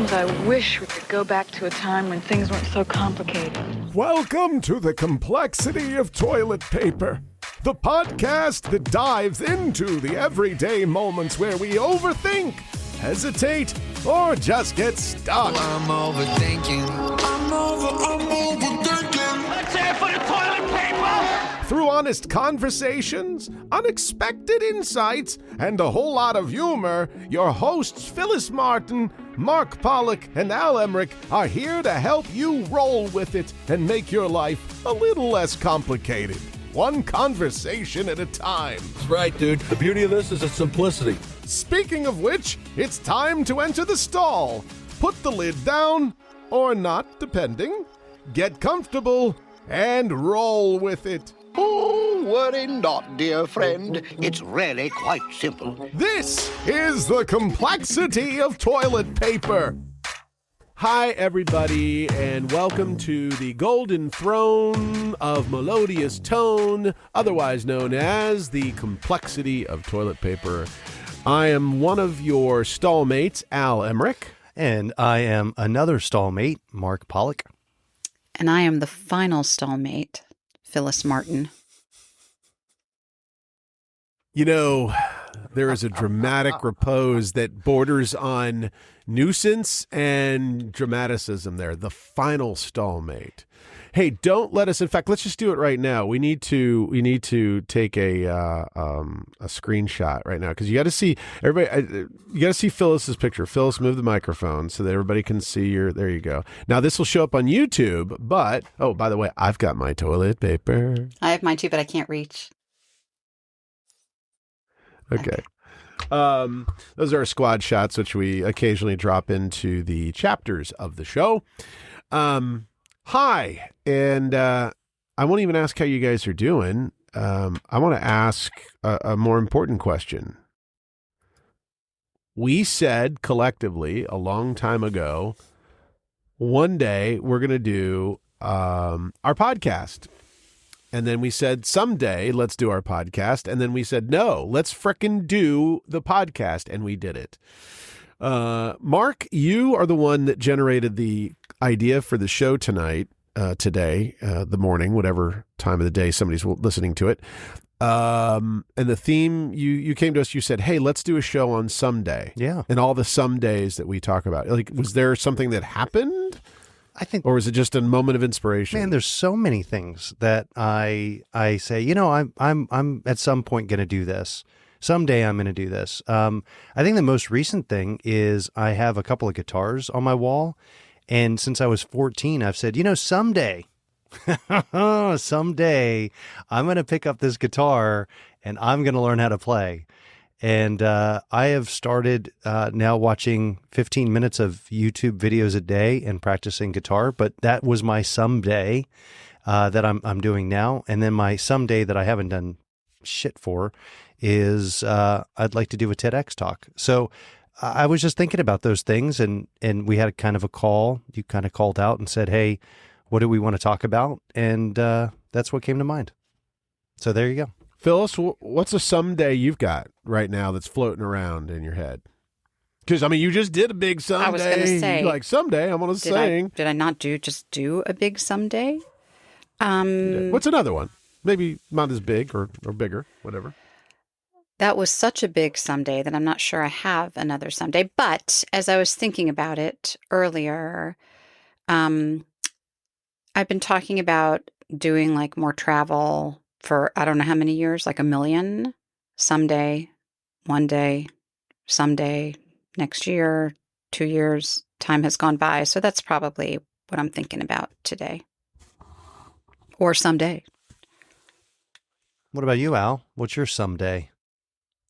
Sometimes I wish we could go back to a time when things weren't so complicated. Welcome to the complexity of toilet paper, the podcast that dives into the everyday moments where we overthink, hesitate, or just get stuck. I'm overthinking. I'm overthinking. Let's hear it for the toilet paper! Through honest conversations, unexpected insights, and a whole lot of humor, your hosts Phyllis Martin, Mark Pollock, and Al Emmerich are here to help you roll with it and make your life a little less complicated. One conversation at a time. That's right, dude. The beauty of this is its simplicity. Speaking of which, it's time to enter the stall. Put the lid down, or not, depending. Get comfortable, and roll with it. Oh, worry not, dear friend. It's really quite simple. This is the complexity of toilet paper. Hi, everybody, and welcome to the golden throne of melodious tone, otherwise known as the complexity of toilet paper. I am one of your stallmates, Al Emmerich. And I am another stallmate, Mark Pollock. And I am the final stallmate, Phyllis Martin. You know, there is a dramatic repose that borders on nuisance and dramaticism there. The final stallmate. Hey, don't let us. In fact, let's just do it right now. We need to take a screenshot right now because you got to see everybody. You got to see Phyllis's picture. Phyllis, move the microphone so that everybody can see your. There you go. Now this will show up on YouTube. But oh, by the way, I've got my toilet paper. I have mine too, but I can't reach. Okay. Those are our squad shots, which we occasionally drop into the chapters of the show. Hi, and I won't even ask how you guys are doing. I want to ask a more important question. We said collectively a long time ago, one day we're going to do our podcast. And then we said, someday let's do our podcast. And then we said, no, let's frickin' do the podcast. And we did it. Mark, you are the one that generated the idea for the show today, the morning, whatever time of the day somebody's listening to it. And the theme, you came to us, you said, hey, let's do a show on someday. Yeah. And all the somedays that we talk about. Like, was there something that happened? I think, or is it just a moment of inspiration? man, there's so many things that I say, you know, I'm at some point going to do this. Someday I'm going to do this. I think the most recent thing is I have a couple of guitars on my wall. And since I was 14, I've said, you know, someday I'm going to pick up this guitar and I'm going to learn how to play. And I have started now watching 15 minutes of YouTube videos a day and practicing guitar. But that was my someday that I'm doing now. And then my someday that I haven't done shit for is I'd like to do a TEDx talk. So I was just thinking about those things, and we had kind of a call. You kind of called out and said, hey, what do we want to talk about? And that's what came to mind. So there you go. Phyllis, what's a someday you've got right now that's floating around in your head? Because, I mean, you just did a big someday. I was going to say. Like, someday I'm going to sing. Did I not just do a big someday? What's another one? Maybe not as big or bigger, whatever. That was such a big someday that I'm not sure I have another someday. But as I was thinking about it earlier, I've been talking about doing like more travel for I don't know how many years, like 1 million. Someday, one day, someday, next year, 2 years, time has gone by. So that's probably what I'm thinking about today. Or someday. What about you, Al? What's your someday?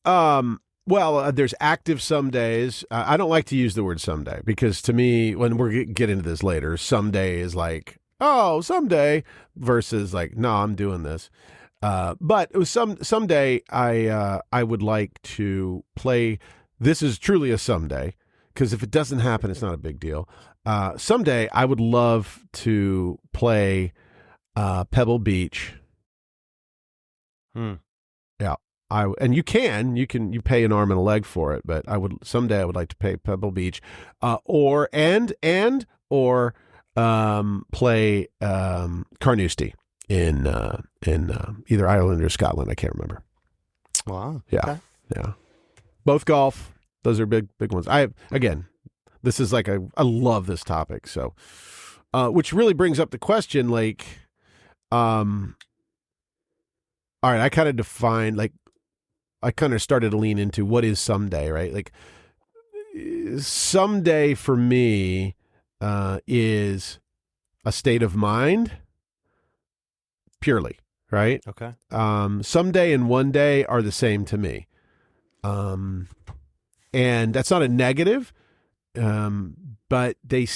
Well, there's active some days. I don't like to use the word someday because to me, when we're get into this later, someday is like, oh, someday versus like, no, I'm doing this. But it was someday I would like to play. This is truly a someday because if it doesn't happen, it's not a big deal. Someday I would love to play Pebble Beach. Yeah. and you pay an arm and a leg for it, but someday I would like to pay Pebble Beach, or play Carnoustie in either Ireland or Scotland. I can't remember. Wow. Yeah. Okay. Yeah. Both golf. Those are big ones. This is like I love this topic. So, which really brings up the question, like, all right, I kind of started to lean into what is someday, right? Like someday for me, is a state of mind purely, right? Okay. Someday and one day are the same to me. And that's not a negative, but they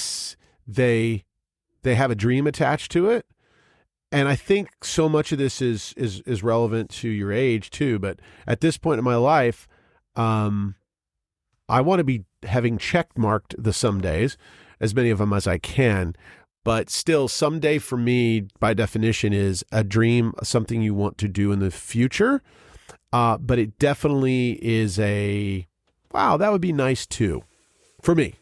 have a dream attached to it. And I think so much of this is relevant to your age too. But at this point in my life, I want to be having check marked the some days, as many of them as I can. But still, someday for me, by definition, is a dream, something you want to do in the future. But it definitely is wow, that would be nice too, for me.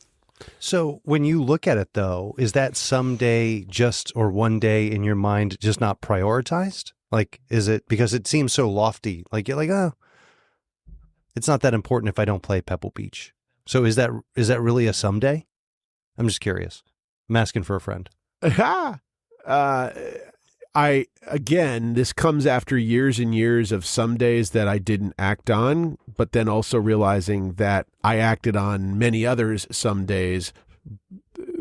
So when you look at it, though, is that someday or one day in your mind just not prioritized? Like, is it because it seems so lofty? Like you're like, oh, it's not that important if I don't play Pebble Beach. So is that really a someday? I'm just curious. I'm asking for a friend. This comes after years and years of some days that I didn't act on, but then also realizing that I acted on many others some days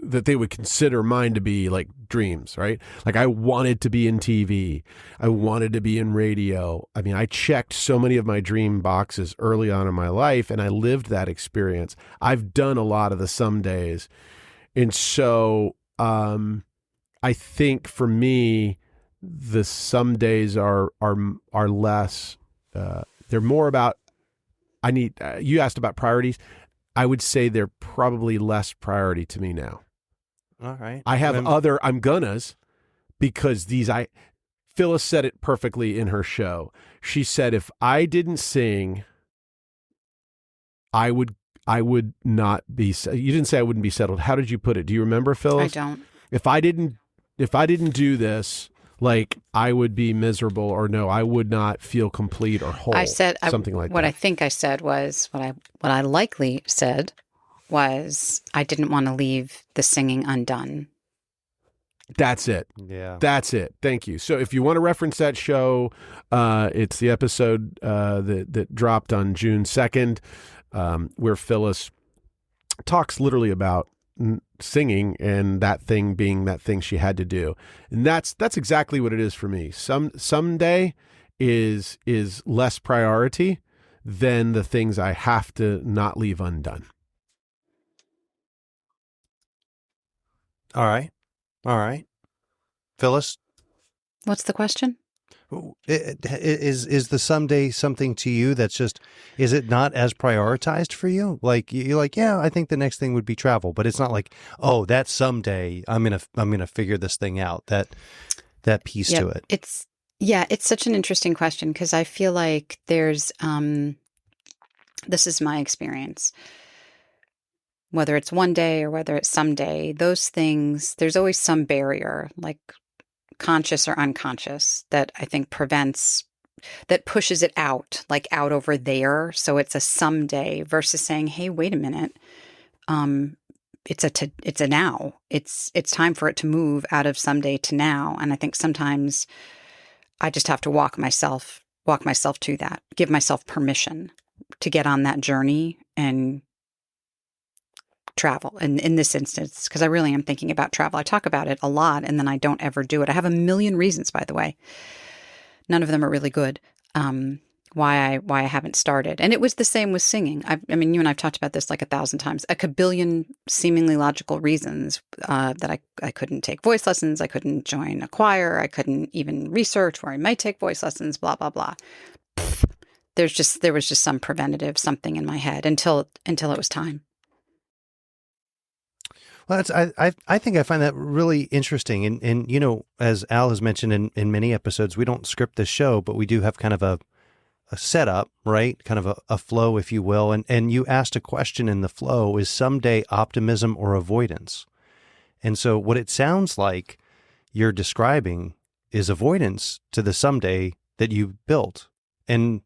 that they would consider mine to be like dreams, right? Like I wanted to be in TV. I wanted to be in radio. I mean, I checked so many of my dream boxes early on in my life, and I lived that experience. I've done a lot of the some days. And so I think for me, the some days are less, they're more about, you asked about priorities. I would say they're probably less priority to me now. All right. I have other I'm gonnas because Phyllis said it perfectly in her show. She said, if I didn't sing, I would not be, you didn't say I wouldn't be settled. How did you put it? Do you remember, Phyllis? I don't. If I didn't do this, like I would be miserable, or no, I would not feel complete or whole. I said something like what that. I think I said was what I likely said was I didn't want to leave the singing undone. That's it. Yeah. That's it. Thank you. So if you want to reference that show, it's the episode that dropped on June 2nd, where Phyllis talks literally about singing and that thing being that thing she had to do. And that's exactly what it is for me. Someday is less priority than the things I have to not leave undone. All right. Phyllis? What's the question? Is the someday something to you that's just, is it not as prioritized for you? Like you're like, yeah, I think the next thing would be travel, but it's not like, oh, that someday I'm gonna figure this thing out. That piece to it. It's such an interesting question because I feel like there's this is my experience. Whether it's one day or whether it's someday, those things, there's always some barrier, like conscious or unconscious, that I think that pushes it out, like out over there. So it's a someday versus saying, hey, wait a minute. It's a now. It's time for it to move out of someday to now. And I think sometimes I just have to walk myself to that, give myself permission to get on that journey and travel. And in this instance, because I really am thinking about travel. I talk about it a lot and then I don't ever do it. I have a million reasons, by the way. None of them are really good. Why I haven't started. And it was the same with singing. I mean, you and I've talked about this like 1,000 times. A kabillion seemingly logical reasons that I couldn't take voice lessons. I couldn't join a choir. I couldn't even research where I might take voice lessons, blah, blah, blah. There was just some preventative something in my head until it was time. Well, I think I find that really interesting. And as Al has mentioned in many episodes, we don't script this show, but we do have kind of setup, right? Kind of a flow, if you will. And you asked a question in the flow, is someday optimism or avoidance? And so what it sounds like you're describing is avoidance to the someday that you built. And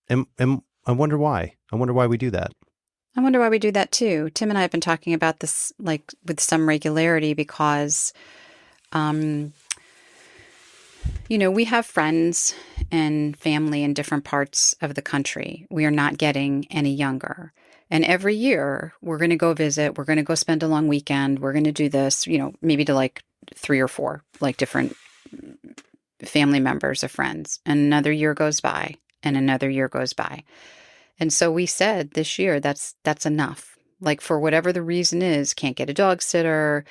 I wonder why. I wonder why we do that. I wonder why we do that too. Tim and I have been talking about this like with some regularity because, we have friends and family in different parts of the country. We are not getting any younger. And every year we're going to go visit, we're going to go spend a long weekend, we're going to do this, maybe to like 3 or 4, like different family members of friends. And another year goes by and another year goes by. And so we said this year, that's enough. Like for whatever the reason is, can't get a dog sitter,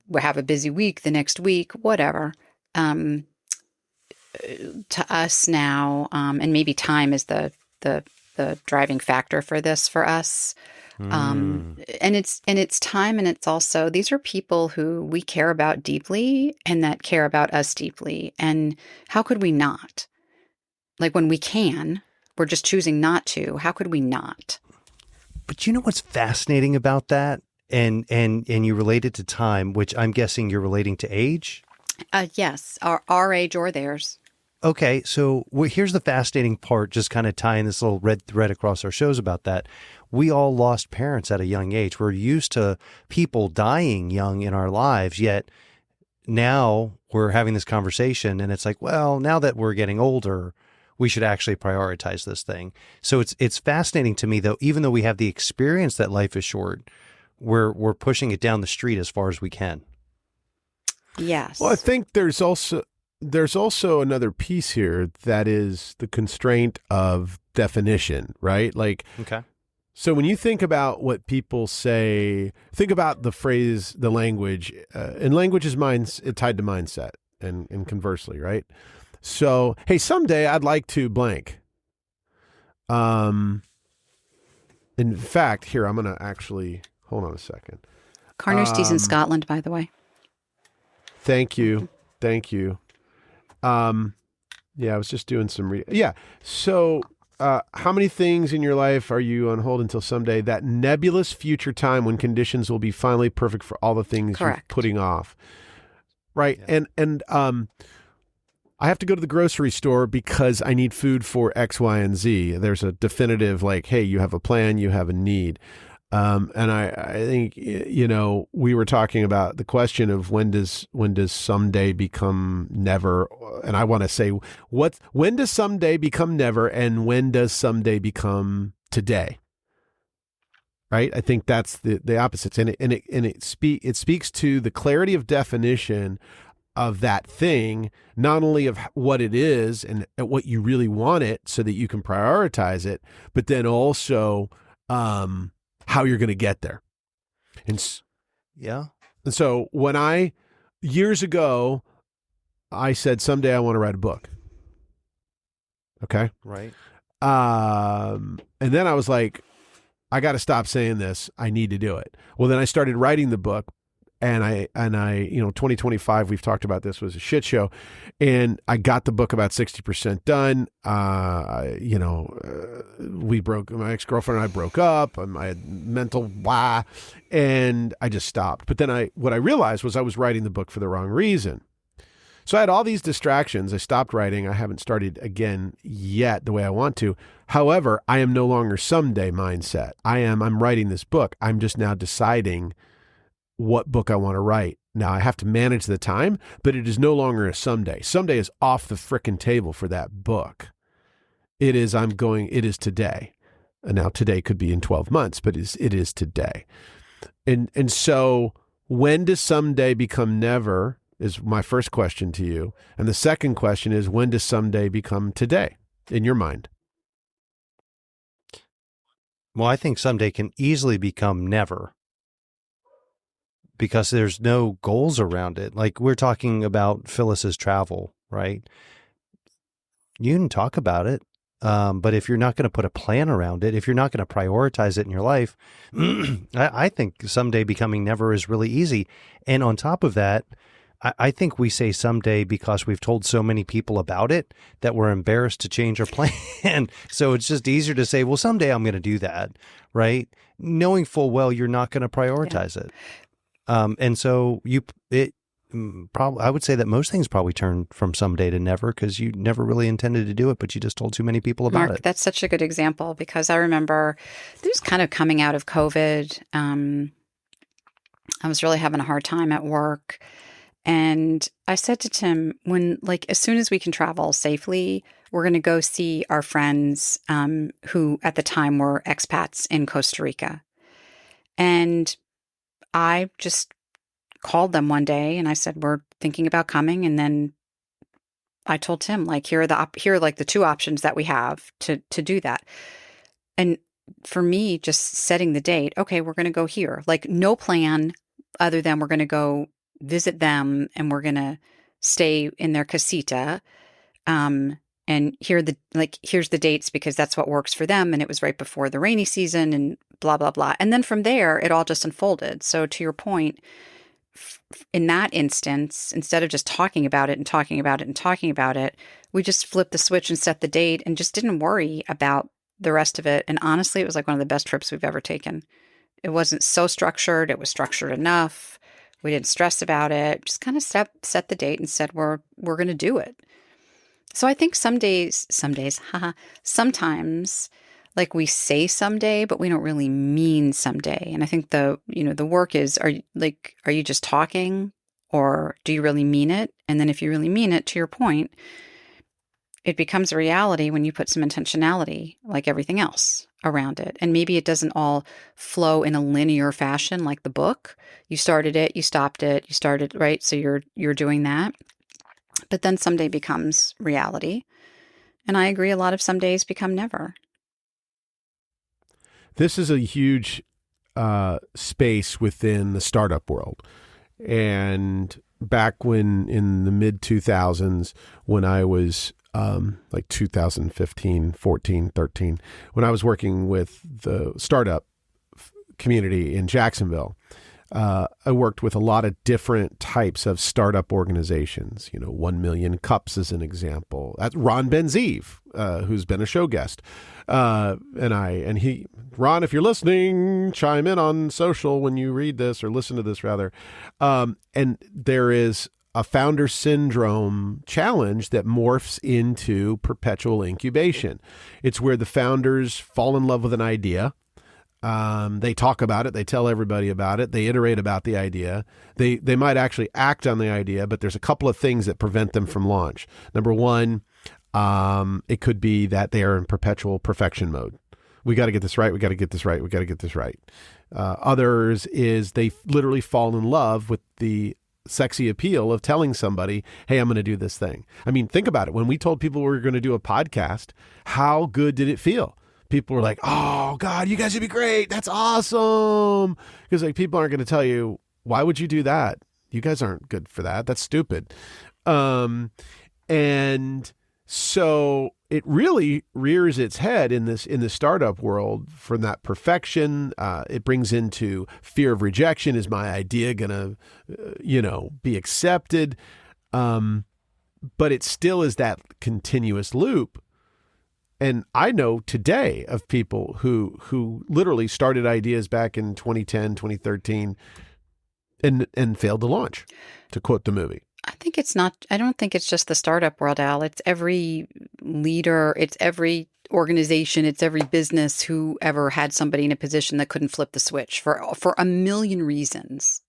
we have a busy week the next week, whatever. To us now, and maybe time is the driving factor for this for us. And it's time, and it's also, these are people who we care about deeply and that care about us deeply. And how could we not? Like when we can, we're just choosing not to. How could we not? But you know what's fascinating about that? And you relate it to time, which I'm guessing you're relating to age? Yes, our age or theirs. Okay, so here's the fascinating part, just kind of tying this little red thread across our shows about that. We all lost parents at a young age. We're used to people dying young in our lives, yet now we're having this conversation and it's like, well, now that we're getting older, we should actually prioritize this thing. So it's fascinating to me, though, even though we have the experience that life is short, we're pushing it down the street as far as we can. Yes. Well, I think there's also another piece here that is the constraint of definition, right? Like, okay. So when you think about what people say, think about the phrase, the language, and language is tied to mindset and conversely, right? So, hey, someday I'd like to blank. In fact, here, I'm going to actually, hold on a second. Carnoustie's in Scotland, by the way. Thank you. Yeah, I was just doing some So, how many things in your life are you on hold until someday, that nebulous future time when conditions will be finally perfect for all the things you're putting off? Right. Yeah. And I have to go to the grocery store because I need food for X, Y, and Z. There's a definitive, like, hey, you have a plan, you have a need. And I think, we were talking about the question of when does someday become never? And I want to say, when does someday become never, and when does someday become today? Right? I think that's the opposites, and it speaks to the clarity of definition of that thing, not only of what it is and what you really want it, so that you can prioritize it, but then also how you're going to get there. And so when years ago, I said, someday I want to write a book. Okay. Right. And then I was like, I got to stop saying this. I need to do it. Well, then I started writing the book, and I 2025, we've talked about this, was a shit show. And I got the book about 60% done. My ex-girlfriend and I broke up, and I had mental blah, and I just stopped. But then what I realized was I was writing the book for the wrong reason. So I had all these distractions. I stopped writing. I haven't started again yet the way I want to. However, I am no longer someday mindset. I'm writing this book. I'm just now deciding what book I want to write. Now I have to manage the time, but it is no longer a someday. Someday is off the frickin' table for that book. It is today. And now today could be in 12 months, but it is today. And so when does someday become never is my first question to you. And the second question is, when does someday become today in your mind? Well, I think someday can easily become never, because there's no goals around it. Like we're talking about Phyllis's travel, right? You can talk about it, but if you're not going to put a plan around it, if you're not going to prioritize it in your life, I think someday becoming never is really easy. And on top of that, I think we say someday because we've told so many people about it that we're embarrassed to change our plan. So it's just easier to say, well, someday I'm going to do that, right? Knowing full well you're not going to prioritize it. And so I would say that most things probably turn from someday to never because you never really intended to do it, but you just told too many people about Mark, it. that's such a good example because I remember this was kind of coming out of COVID. I was really having a hard time at work. And I said to Tim, as soon as we can travel safely, we're going to go see our friends who at the time were expats in Costa Rica. And I just called them one day and I said, we're thinking about coming. And then I told Tim, here are the two options that we have to do that. And for me, just setting the date, okay, we're going to go here, no plan other than we're going to go visit them and we're going to stay in their casita. And here's the dates because that's what works for them. And it was right before the rainy season and blah, blah, blah. And then from there, it all just unfolded. So to your point, in that instance, instead of just talking about it and talking about it and talking about it, we just flipped the switch and set the date and just didn't worry about the rest of it. And honestly, it was like one of the best trips we've ever taken. It wasn't so structured. It was structured enough. We didn't stress about it. Just kind of set the date and said, we're going to do it. So I think sometimes we say someday, but we don't really mean someday. And I think the work is, are you just talking or do you really mean it? And then if you really mean it, to your point, it becomes a reality when you put some intentionality, like everything else, around it. And maybe it doesn't all flow in a linear fashion like the book. You started it, you stopped it, you started, right? So you're doing that. But then someday becomes reality. And I agree, a lot of some days become never. This is a huge space within the startup world. And back when in the mid 2000s, when I was 2015, 14, 13, when I was working with the startup community in Jacksonville, I worked with a lot of different types of startup organizations. 1 Million Cups is an example. That's Ron Benziv, who's been a show guest. Ron, if you're listening, chime in on social when you read this or listen to this rather. And there is a founder syndrome challenge that morphs into perpetual incubation. It's where the founders fall in love with an idea. They talk about it. They tell everybody about it. They iterate about the idea. They might actually act on the idea, but there's a couple of things that prevent them from launch. Number one, it could be that they are in perpetual perfection mode. We got to get this right. We got to get this right. We got to get this right. Others is they literally fall in love with the sexy appeal of telling somebody, hey, I'm going to do this thing. I mean, think about it. When we told people we were going to do a podcast, how good did it feel? People were like, oh, God, you guys would be great. That's awesome. Because people aren't going to tell you, why would you do that? You guys aren't good for that. That's stupid. And so it really rears its head in the startup world from that perfection. It brings into fear of rejection. Is my idea going to, be accepted? But it still is that continuous loop. And I know today of people who literally started ideas back in 2010, 2013 and failed to launch, to quote the movie. I don't think it's just the startup world, Al. It's every leader, it's every organization, it's every business who ever had somebody in a position that couldn't flip the switch for a million reasons.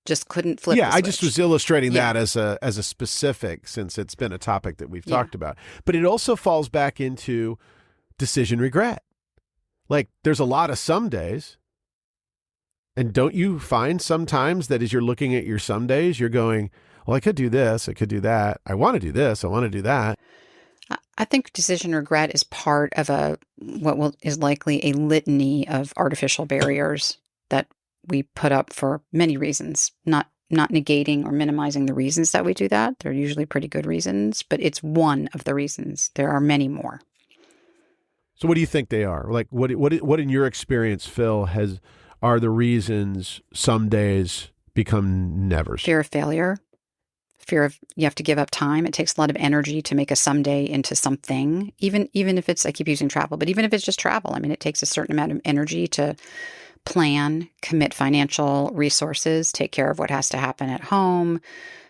Just couldn't flip the switch. I just was illustrating that as a specific, since it's been a topic that we've talked about. But it also falls back into decision regret. There's a lot of some days. And don't you find sometimes that as you're looking at your some days, you're going, well, I could do this, I could do that. I want to do this, I want to do that. I think decision regret is part of is likely a litany of artificial barriers that we put up for many reasons, not negating or minimizing the reasons that we do that. They're usually pretty good reasons, but it's one of the reasons. There are many more. So what do you think they are? What in your experience, Phil, are the reasons some days become nevers? Fear of failure. fear of you have to give up time. It takes a lot of energy to make a someday into something, even if it's, I keep using travel, but even if it's just travel, I mean, it takes a certain amount of energy to plan, commit financial resources, take care of what has to happen at home,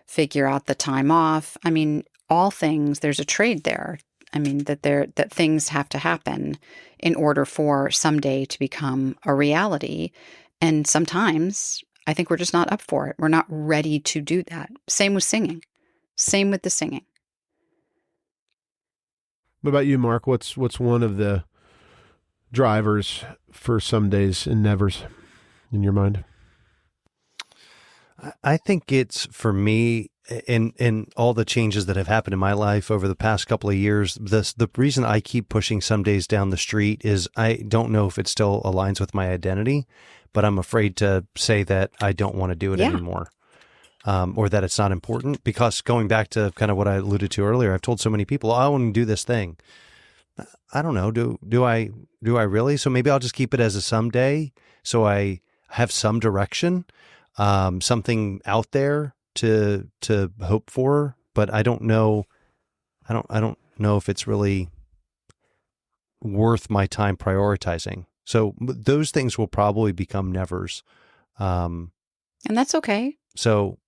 figure out the time off. I mean, all things, there's a trade there. I mean, that things have to happen in order for someday to become a reality. And sometimes I think we're just not up for it. We're not ready to do that. Same with singing. Same with the singing. What about you, Mark? What's one of the drivers for some days and nevers in your mind? I think it's, for me, in all the changes that have happened in my life over the past couple of years, the reason I keep pushing some days down the street is I don't know if it still aligns with my identity, but I'm afraid to say that I don't want to do it anymore, or that it's not important. Because going back to kind of what I alluded to earlier, I've told so many people, I want to do this thing. I don't know. Do I really? So maybe I'll just keep it as a someday, so I have some direction, something out there to hope for. But I don't know. I don't know if it's really worth my time prioritizing. So those things will probably become nevers. And that's okay. So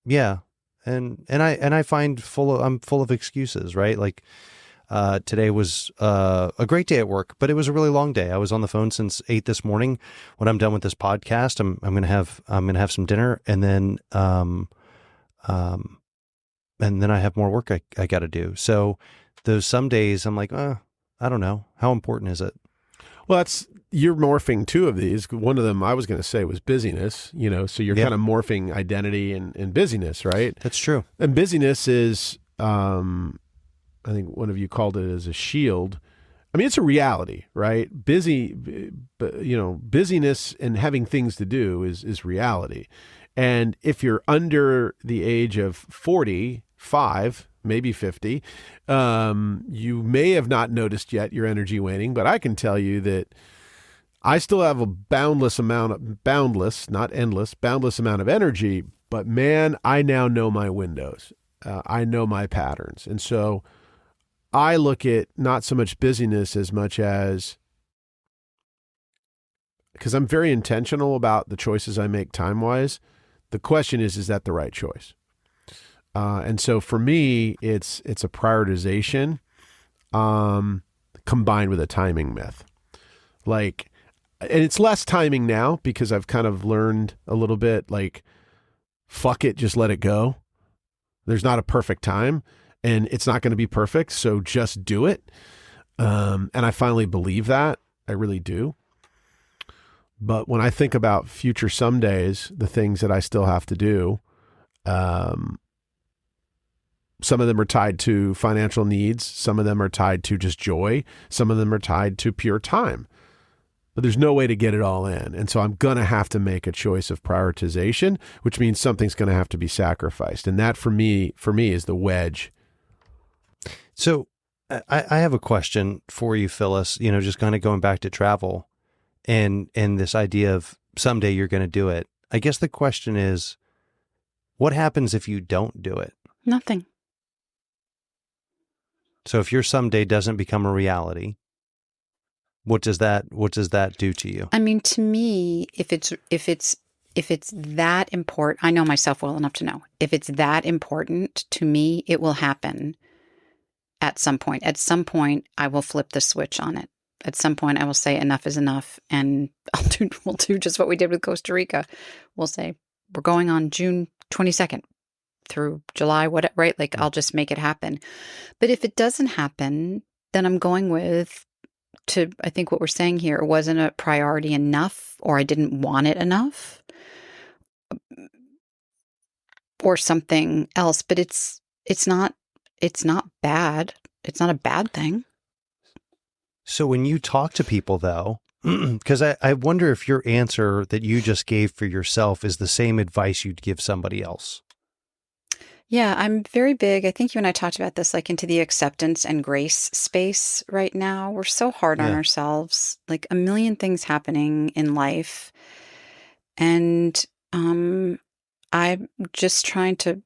yeah. And I find I'm full of excuses, right? Like, today was a great day at work, but it was a really long day. I was on the phone since 8 this morning. When I'm done with this podcast, I'm gonna have some dinner, and then I have more work I got to do. So those some days I'm like, I don't know, how important is it? Well, you're morphing two of these. One of them I was going to say was busyness, so you're kind of morphing identity and busyness, right? That's true. And busyness is, I think one of you called it as a shield. I mean, it's a reality, right? Busyness and having things to do is reality. And if you're under the age of 45, maybe 50, you may have not noticed yet your energy waning, but I can tell you that I still have a boundless, not endless, boundless amount of energy, but man, I now know my windows. I know my patterns. And so I look at not so much busyness as much as, because I'm very intentional about the choices I make time-wise, the question is that the right choice? And so for me, it's a prioritization combined with a timing myth. And it's less timing now because I've kind of learned a little bit, like, fuck it, just let it go. There's not a perfect time, and it's not going to be perfect, so just do it. And I finally believe that. I really do. But when I think about future some days, the things that I still have to do, some of them are tied to financial needs. Some of them are tied to just joy. Some of them are tied to pure time. But there's no way to get it all in. And so I'm going to have to make a choice of prioritization, which means something's going to have to be sacrificed. And that for me is the wedge. So I have a question for you, Phyllis, just kind of going back to travel and this idea of someday you're going to do it. I guess the question is, what happens if you don't do it? Nothing. So if your someday doesn't become a reality, what does that do to you? I mean, to me, if it's that important, I know myself well enough to know, if it's that important to me, it will happen at some point. At some point, I will flip the switch on it. At some point, I will say enough is enough, and we'll do just what we did with Costa Rica. We'll say we're going on June 22nd through July, right? Like, I'll just make it happen. But if it doesn't happen, then I'm going I think what we're saying here, it wasn't a priority enough, or I didn't want it enough, or something else. But it's not bad. It's not a bad thing. So when you talk to people, though, because I wonder if your answer that you just gave for yourself is the same advice you'd give somebody else. Yeah, I'm very big. I think you and I talked about this, like, into the acceptance and grace space right now. We're so hard on ourselves, like a million things happening in life. And I'm just trying to,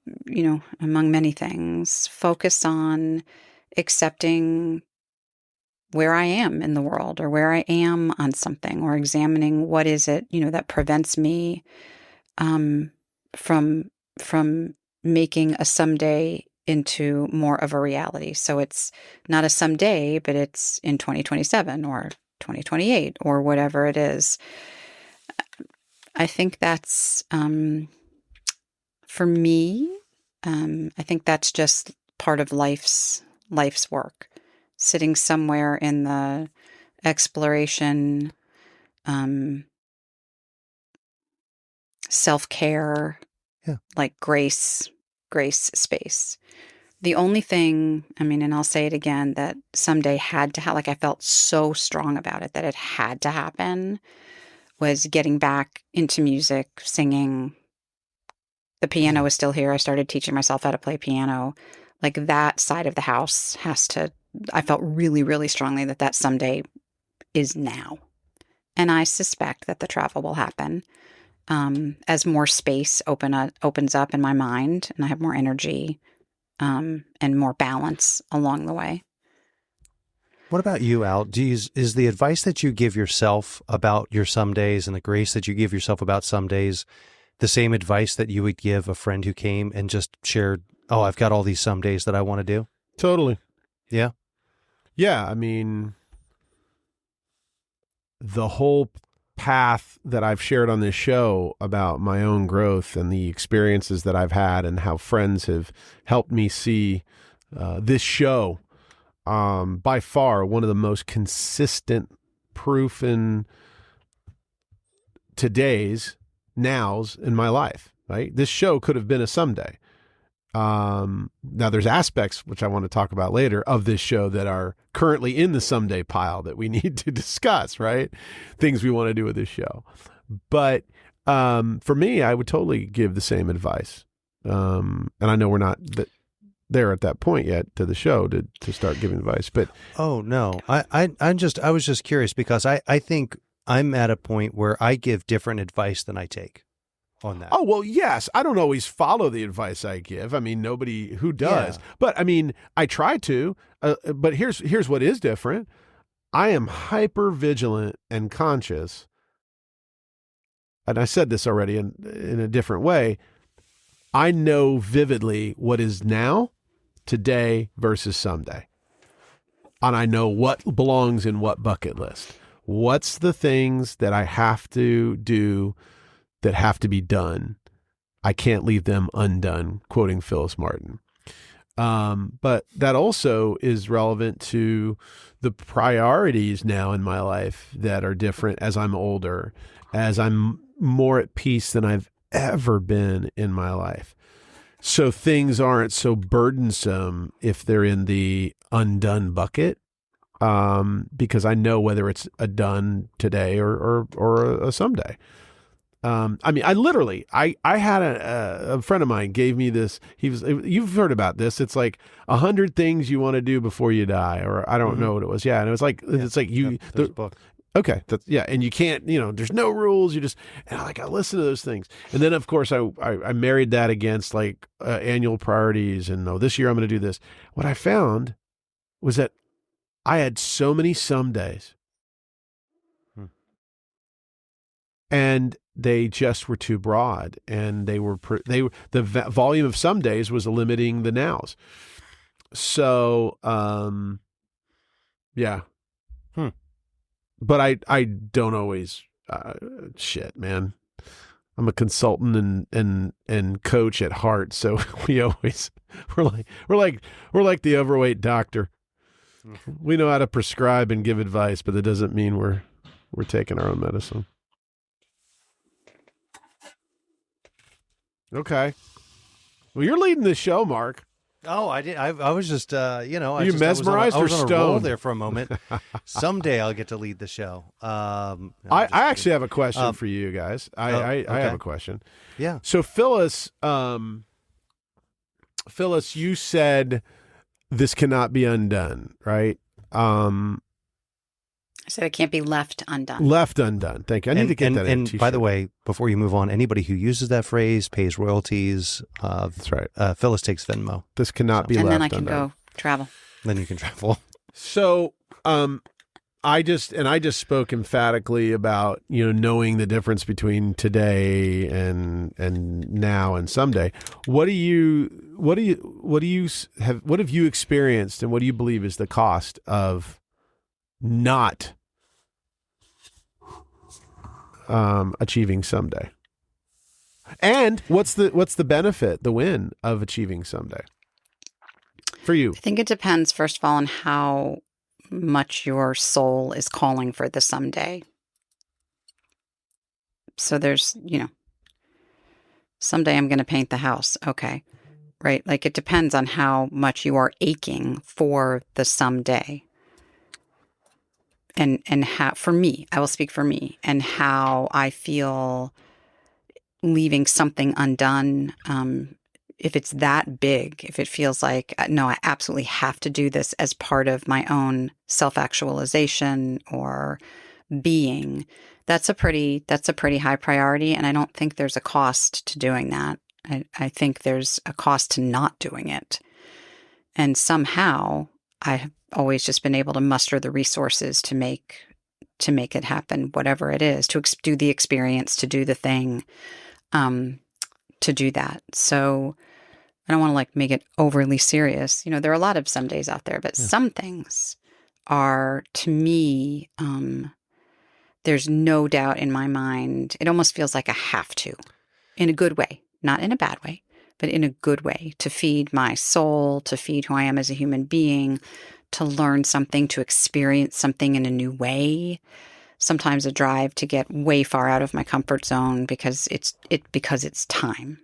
among many things, focus on accepting where I am in the world or where I am on something, or examining what is it, that prevents me from making a someday into more of a reality. So it's not a someday, but it's in 2027 or 2028 or whatever it is. I think that's, for me, I think that's just part of life's work. Sitting somewhere in the exploration, self-care, like grace space. The only thing, and I'll say it again, that someday had to like I felt so strong about it that it had to happen, was getting back into music, singing. The piano is still here. I started teaching myself how to play piano. Like that side of the house I felt really, really strongly that someday is now. And I suspect that the travel will happen as more space opens up in my mind, and I have more energy and more balance along the way. What about you, Al? Is the advice that you give yourself about your some days and the grace that you give yourself about some days the same advice that you would give a friend who came and just shared, oh, I've got all these some days that I want to do? Totally. Yeah. Yeah. The whole path that I've shared on this show about my own growth and the experiences that I've had and how friends have helped me see this show, by far one of the most consistent proof in nows in my life, right? This show could have been a someday. Now there's aspects, which I want to talk about later, of this show that are currently in the someday pile that we need to discuss, right? Things we want to do with this show. But for me, I would totally give the same advice. And I know we're not there at that point yet to the show to start giving advice, but oh no, I was just curious because I think I'm at a point where I give different advice than I take on that. Oh, well, yes. I don't always follow the advice I give. Nobody who does. Yeah. But I try to. But here's what is different. I am hyper vigilant and conscious. And I said this already in a different way. I know vividly what is now, today versus someday. And I know what belongs in what bucket list. What's the things that I have to do that have to be done? I can't leave them undone, quoting Phyllis Martin. But that also is relevant to the priorities now in my life that are different as I'm older, as I'm more at peace than I've ever been in my life. So things aren't so burdensome if they're in the undone bucket. Because I know whether it's a done today or a someday. I had a friend of mine gave me this. You've heard about this. It's like 100 things you want to do before you die, or I don't know what it was. Yeah. And it was like, it's like there's a book. Okay. And you can't, there's no rules. I listen to those things. And then of course I married that against annual priorities and this year I'm going to do this. What I found was that I had so many some days, and they just were too broad, and the volume of some days was limiting the nows. So, yeah. But I don't always, shit, man. I'm a consultant and coach at heart, so we're like the overweight doctor. We know how to prescribe and give advice, but that doesn't mean we're taking our own medicine. Okay. Well, you're leading the show, Mark. Oh, I did. I was just, you mesmerized I or was on a roll stoned there for a moment. Someday I'll get to lead the show. I actually have a question for you guys. I have a question. Yeah. So Phyllis, you said this cannot be undone, right? I I said it can't be left undone. Left undone. Thank you. I need to get that in a And t-shirt. by the way, before you move on, anybody who uses that phrase pays royalties. That's right. Phyllis takes Venmo. This cannot be and left then I can undone. go travel. Then you can travel. So, I just spoke emphatically about, knowing the difference between today and now and someday. What have you experienced, and what do you believe is the cost of not achieving someday? And what's the benefit, the win of achieving someday for you? I think it depends, first of all, on how much your soul is calling for the someday. So there's, someday I'm going to paint the house. Okay. Right. Like it depends on how much you are aching for the someday. And how, for me, I will speak for me, and how I feel leaving something undone. If it's that big, if it feels like, no, I absolutely have to do this as part of my own self-actualization or being, that's a pretty high priority. And I don't think there's a cost to doing that. I think there's a cost to not doing it. And somehow I have always just been able to muster the resources to make it happen, whatever it is, to do the experience, to do the thing, to do that. So I don't want to make it overly serious. There are a lot of some days out there, but some things are, to me, there's no doubt in my mind. It almost feels like I have to, in a good way, not in a bad way, but in a good way, to feed my soul, to feed who I am as a human being, to learn something, to experience something in a new way. Sometimes a drive to get way far out of my comfort zone because it's time.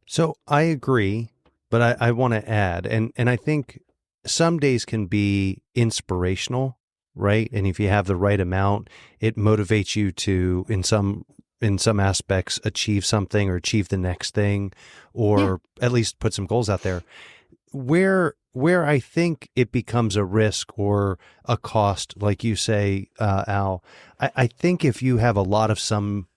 So I agree, but I want to add, and I think some days can be inspirational, right? And if you have the right amount, it motivates you to, in some aspects, achieve something or achieve the next thing, or at least put some goals out there. Where I think it becomes a risk or a cost, like you say, Al, I think if you have a lot of some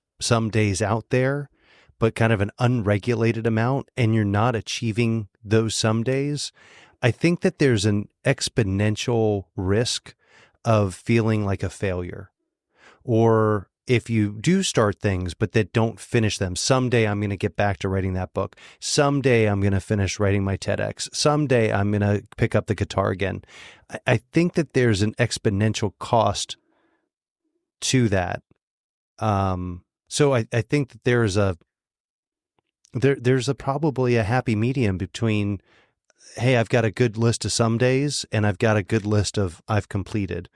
days out there, but kind of an unregulated amount, and you're not achieving those some days, I think that there's an exponential risk of feeling like a failure. Or if you do start things, but that don't finish them, someday I'm going to get back to writing that book. Someday I'm going to finish writing my TEDx. Someday I'm going to pick up the guitar again. I think that there's an exponential cost to that. So I think that there's probably a happy medium between, hey, I've got a good list of some days and I've got a good list of I've completed.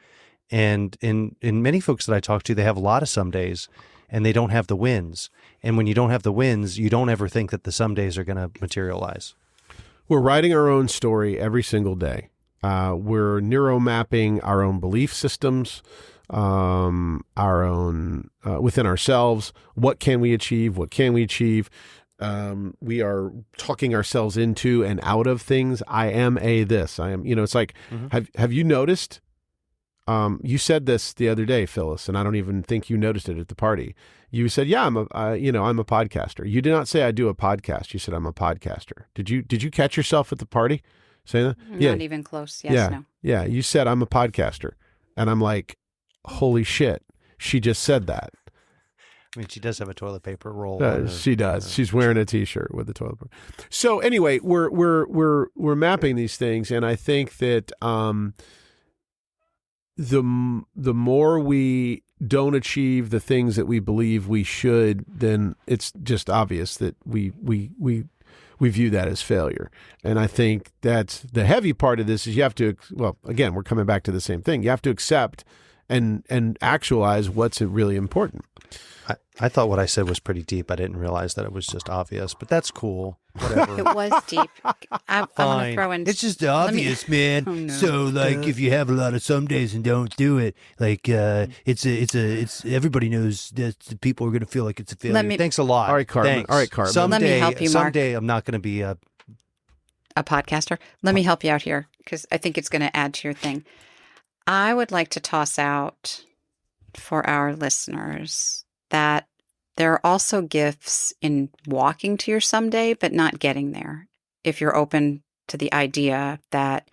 And in many folks that I talk to, they have a lot of some days and they don't have the wins. And when you don't have the wins, you don't ever think that the some days are going to materialize. We're writing our own story every single day. We're neuromapping our own belief systems, our own within ourselves. What can we achieve? What can we achieve? We are talking ourselves into and out of things. I am this. I am. It's like, have you noticed? You said this the other day, Phyllis, and I don't even think you noticed it at the party. You said, "Yeah, I'm a podcaster." You did not say I do a podcast. You said I'm a podcaster. Did you catch yourself at the party saying that? Not even close. Yes, no. Yeah. You said I'm a podcaster, and I'm like, holy shit, she just said that. I mean, she does have a toilet paper roll. She does. She's wearing a T-shirt with the toilet paper. So anyway, we're mapping these things, and I think that the more we don't achieve the things that we believe we should, then it's just obvious that we view that as failure. And I think that's the heavy part of this is you have to, well, again, we're coming back to the same thing. You have to accept and actualize what's really important. I thought what I said was pretty deep. I didn't realize that it was just obvious, but that's cool. Whatever. It was deep. I want to throw in. It's just obvious, man. Oh, no. So, if you have a lot of some days and don't do it, it's everybody knows that the people are going to feel like it's a failure. Thanks a lot. All right, Carmen. Thanks. All right, Carmen. Someday, Let me help you, Mark. Someday I'm not going to be a podcaster. Let me help you out here because I think it's going to add to your thing. I would like to toss out for our listeners that there are also gifts in walking to your someday, but not getting there. If you're open to the idea that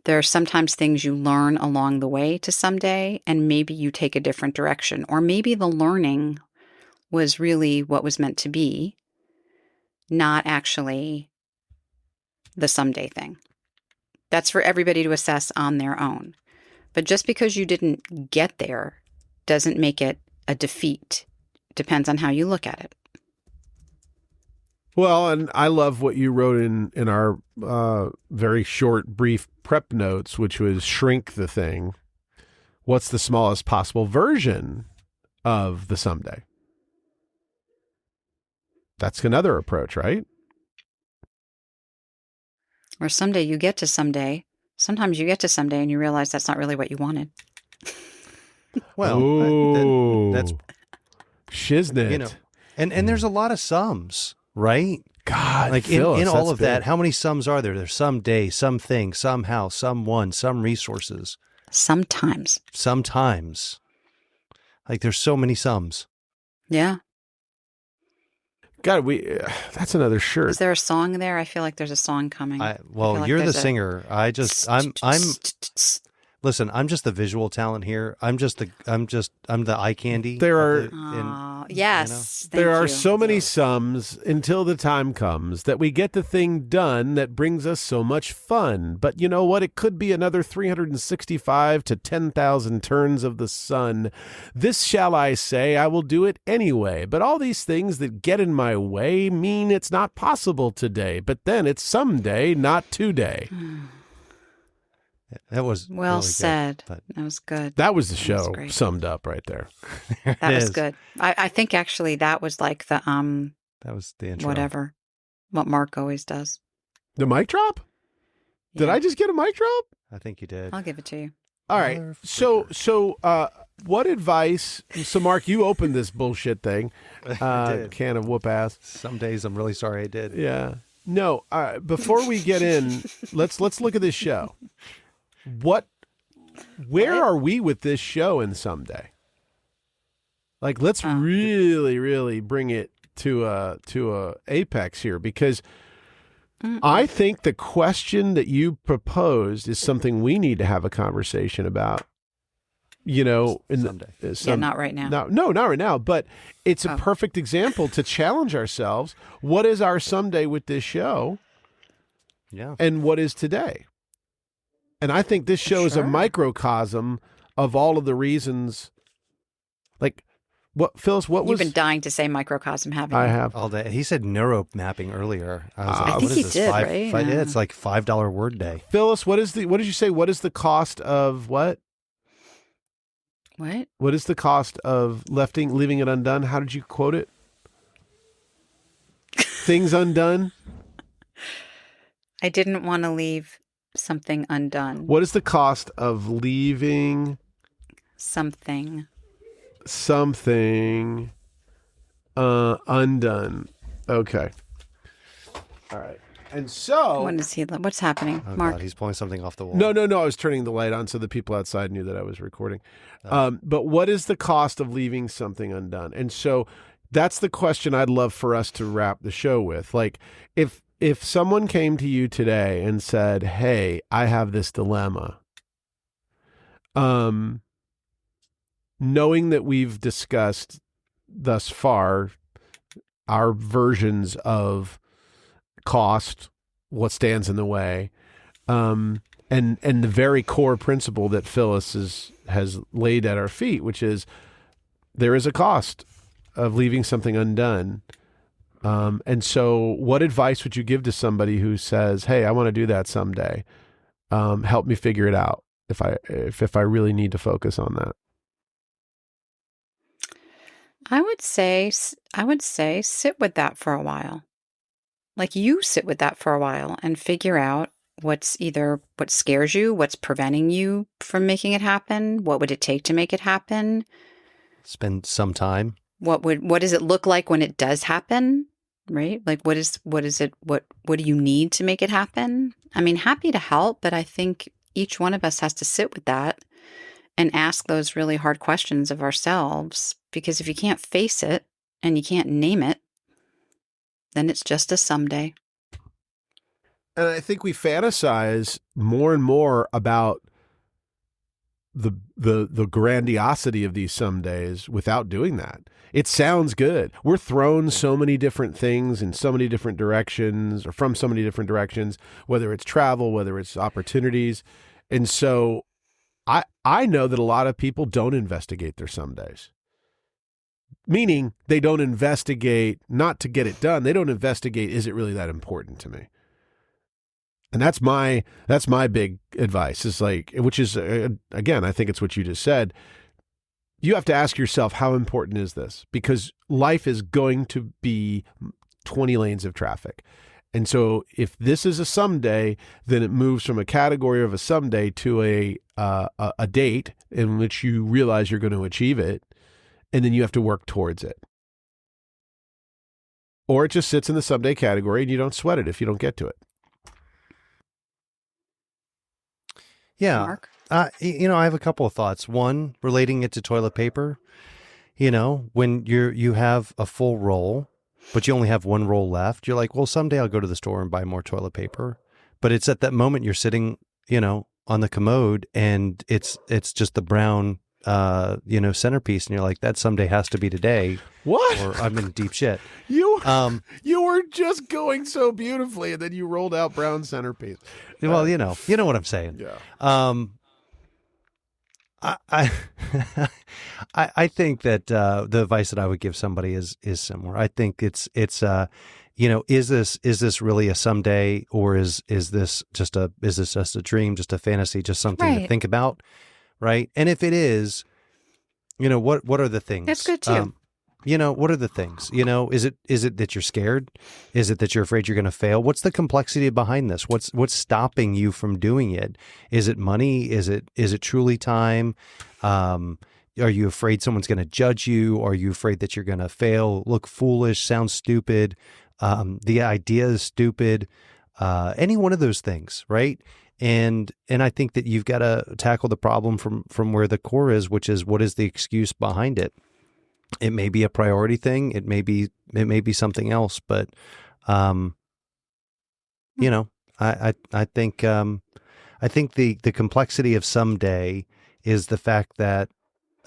there are sometimes things you learn along the way to someday, and maybe you take a different direction, or maybe the learning was really what was meant to be, not actually the someday thing. That's for everybody to assess on their own. But just because you didn't get there doesn't make it a defeat. Depends on how you look at it. Well, and I love what you wrote in our very short, brief prep notes, which was shrink the thing. What's the smallest possible version of the someday? That's another approach, right? Or someday you get to someday. Sometimes you get to someday and you realize that's not really what you wanted. Well, that's shiznit. You know, and there's a lot of sums, right? God, like Phyllis, in all of big. that, how many sums are there? There's some day, something, somehow, someone, some resources. Sometimes. Like there's so many sums. Yeah. God, that's another shirt. Is there a song there? I feel like there's a song coming. Well, you're the singer. Listen, I'm just the visual talent here. I'm the eye candy. There are yes. There are so many sums until the time comes that we get the thing done that brings us so much fun. But you know what? It could be another 365 to 10,000 turns of the sun. This shall I say, I will do it anyway. But all these things that get in my way mean it's not possible today. But then it's someday, not today. That was well really said. Good, that was good. That was the show summed up right there. That was good. I think actually that was like the that was the intro. Whatever. What Mark always does. The mic drop? Yeah. Did I just get a mic drop? I think you did. I'll give it to you. All right. So what advice? So Mark, you opened this bullshit thing. Can of whoop ass. Some days I'm really sorry I did. Yeah. No. Before we get in, let's look at this show. Where are we with this show in someday? Like, let's really, really bring it to a apex here, because I think the question that you proposed is something we need to have a conversation about. You know, someday. Not right now. No, not right now. But it's a perfect example to challenge ourselves. What is our someday with this show? Yeah. And what is today? And I think this show is a microcosm of all of the reasons. Like, what, Phyllis? What was? You've been dying to say microcosm, haven't you? I have all day. He said neuro mapping earlier. I was like, I what think is he this? did, Five, right? Yeah, it's like $5 word day. Phyllis, what did you say? What is the cost of what? What? What is the cost of leaving it undone? How did you quote it? Things undone? I didn't want to leave something undone. What is the cost of leaving something undone? Okay. All right. And so, what's happening, Mark? God, he's pulling something off the wall. No. I was turning the light on so the people outside knew that I was recording. But what is the cost of leaving something undone? And so that's the question I'd love for us to wrap the show with. Like, if someone came to you today and said, "Hey, I have this dilemma," knowing that we've discussed thus far our versions of cost, what stands in the way, and the very core principle that Phyllis has laid at our feet, which is there is a cost of leaving something undone. And so what advice would you give to somebody who says, "Hey, I want to do that someday. Help me figure it out if I really need to focus on that." I would say sit with that for a while. Like, you sit with that for a while and figure out what scares you, what's preventing you from making it happen, what would it take to make it happen? Spend some time. What does it look like when it does happen? Right? Like, what do you need to make it happen? I mean, happy to help, but I think each one of us has to sit with that and ask those really hard questions of ourselves. Because if you can't face it and you can't name it, then it's just a someday. And I think we fantasize more and more about the grandiosity of these some days without doing that. It sounds good. We're thrown so many different things in so many different directions, or from so many different directions, whether it's travel, whether it's opportunities. And so I know that a lot of people don't investigate their some days. Meaning they don't investigate not to get it done. They don't investigate, is it really that important to me? And that's my big advice, is like, which is, again, I think it's what you just said. You have to ask yourself, how important is this? Because life is going to be 20 lanes of traffic. And so if this is a someday, then it moves from a category of a someday to a date in which you realize you're going to achieve it. And then you have to work towards it. Or it just sits in the someday category and you don't sweat it if you don't get to it. Yeah. Mark? I have a couple of thoughts. One, relating it to toilet paper. When you have a full roll, but you only have one roll left, you're like, well, someday I'll go to the store and buy more toilet paper. But it's at that moment you're sitting, on the commode, and it's just the brown centerpiece, and you're like, that someday has to be today. What? Or I'm in deep shit. You were just going so beautifully, and then you rolled out brown centerpiece. Well, you know what I'm saying. Yeah. I think that the advice that I would give somebody is similar. I think it's is this really a someday, or is this just a dream, just a fantasy, just something to think about, right? And if it is, what are the things? That's good too. What are the things? Is it that you're scared? Is it that you're afraid you're going to fail? What's the complexity behind this? What's stopping you from doing it? Is it money? Is it truly time? Are you afraid someone's going to judge you? Are you afraid that you're going to fail, look foolish, sound stupid? The idea is stupid. Any one of those things, right? And I think that you've got to tackle the problem from where the core is, which is, what is the excuse behind it? It may be a priority thing. It may be something else, but, I think the complexity of someday is the fact that,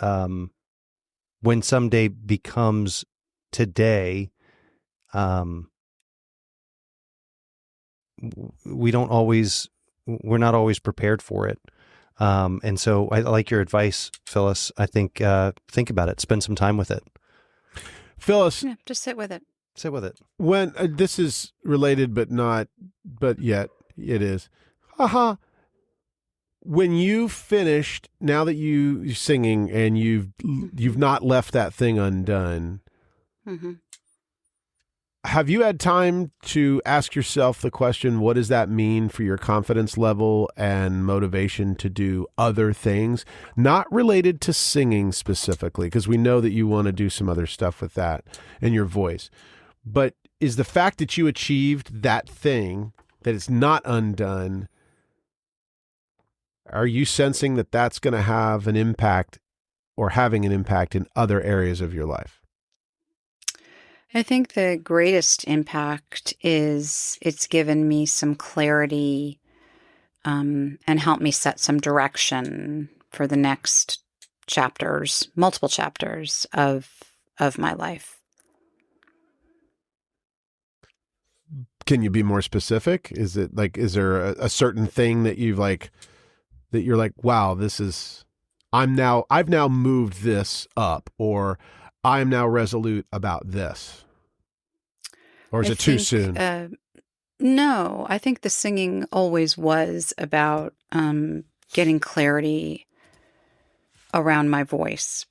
when someday becomes today, we're not always prepared for it. And so I like your advice, Phyllis. I think about it, spend some time with it. Phyllis. Yeah, just sit with it. Sit with it. When this is related, but yet it is. Haha. When you finished, now that you're singing and you've not left that thing undone, Mm-hmm. have you had time to ask yourself the question, what does that mean for your confidence level and motivation to do other things? Not related to singing specifically, because we know that you want to do some other stuff with that and your voice. But is the fact that you achieved that thing, that it's not undone, are you sensing that that's going to have an impact, or having an impact in other areas of your life? I think the greatest impact is it's given me some clarity, and helped me set some direction for the next chapters, multiple chapters of my life. Can you be more specific? Is there a certain thing that you're like, wow, I've now moved this up, or I'm now resolute about this? Or is it too soon? No, I think the singing always was about getting clarity around my voice.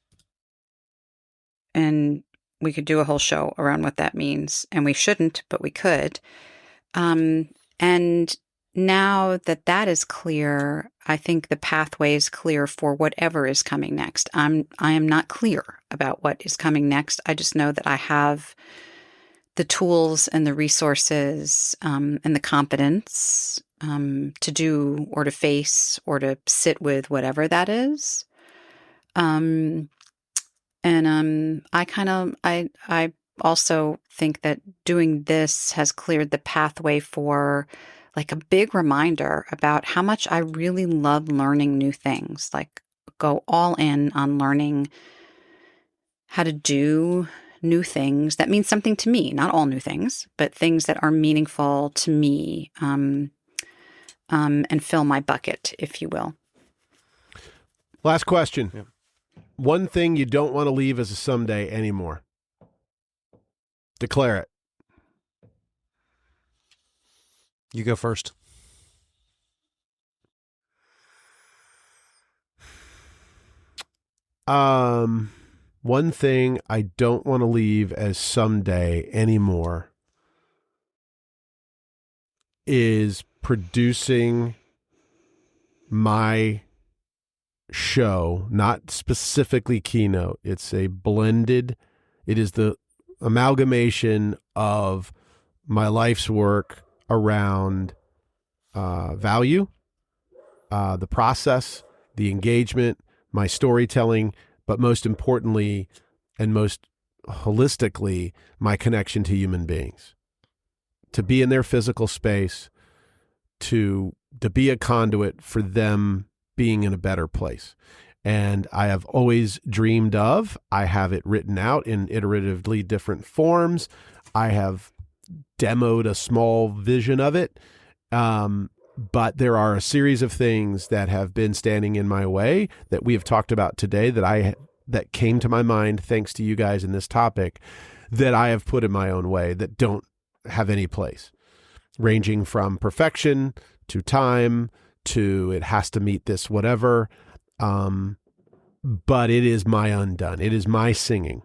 And we could do a whole show around what that means. And we shouldn't, but we could. And now that is clear, I think the pathway is clear for whatever is coming next. I am not clear about what is coming next. I just know that I have the tools and the resources, and the competence to do or to face or to sit with whatever that is. I also think that doing this has cleared the pathway for like a big reminder about how much I really love learning new things, like go all in on learning how to do new things that mean something to me, not all new things, but things that are meaningful to me, and fill my bucket, if you will. Last question. Yep. One thing you don't want to leave as a someday anymore. Declare it. You go first. One thing I don't want to leave as someday anymore is producing my show, not specifically Keynote. It's a blended, it is the amalgamation of my life's work around value, the process, the engagement, my storytelling, but most importantly and most holistically, my connection to human beings. To be in their physical space, to be a conduit for them being in a better place. And I have always dreamed of, I have it written out in iteratively different forms. I have demoed a small vision of it. But there are a series of things that have been standing in my way that we have talked about today that came to my mind thanks to you guys in this topic that I have put in my own way that don't have any place, ranging from perfection to time to it has to meet this whatever. But it is my undone. It is my singing.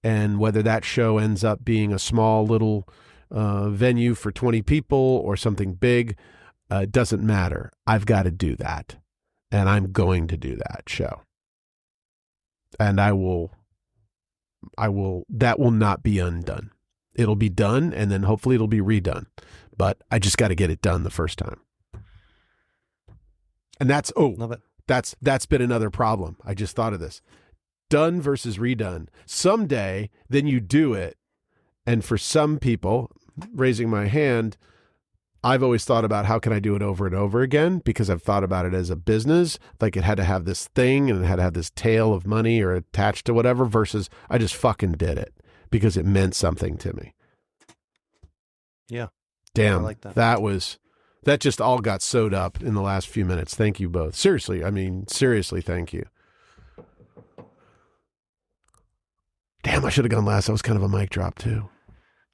And whether that show ends up being a small little venue for 20 people or something big, doesn't matter. I've got to do that. And I'm going to do that show. And that will not be undone. It'll be done and then hopefully it'll be redone. But I just got to get it done the first time. And that's been another problem. I just thought of this. Done versus redone. Someday, then you do it. And for some people, raising my hand, I've always thought about how can I do it over and over again because I've thought about it as a business, like it had to have this thing and it had to have this tail of money or attached to whatever versus I just fucking did it because it meant something to me. Yeah. Damn. I like that. That just all got sewed up in the last few minutes. Thank you both. Seriously, thank you. Damn, I should have gone last. That was kind of a mic drop too.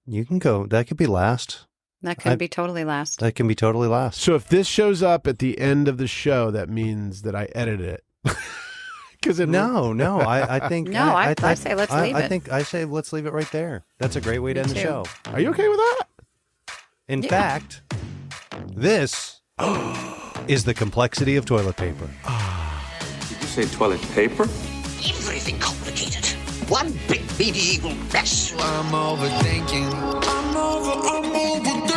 You can go. That could be last. That could be totally last. That can be totally last. So if this shows up at the end of the show, that means that I edited it. I think I say let's leave it. I say let's leave it right there. That's a great way to end the show. Are you okay with that? In fact, this is the complexity of toilet paper. Did you say toilet paper? Everything complicated. One big medieval mess. I'm overthinking. I'm overthinking.